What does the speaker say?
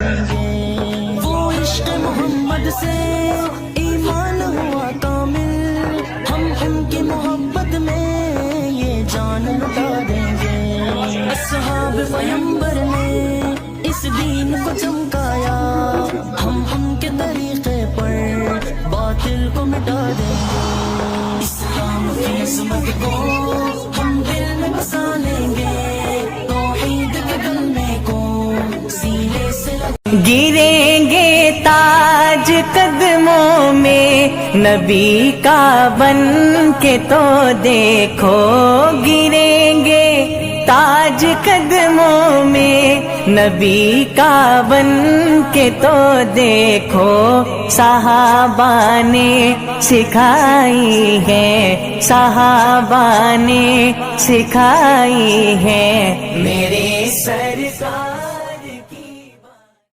وہ عشق محمد سے ایمان ہوا کامل، ہم ان کی محبت میں یہ جان لٹا دیں گے۔ اصحاب پیمبر نے اس دین کو چمکایا، ہم ان کے طریقے پر باطل کو مٹا دیں گے۔ اسلام کی عظمت کو ہم دل میں بسا لیں گے، توحید کے کلمے کو سینے سے گریں گے تاج قدموں میں نبی کا بن کے تو دیکھو، گریں گے تاج قدموں میں نبی کا بن کے تو دیکھو۔ صحابہ نے سکھائی ہے، صحابہ نے سکھائی ہے، میرے سرکار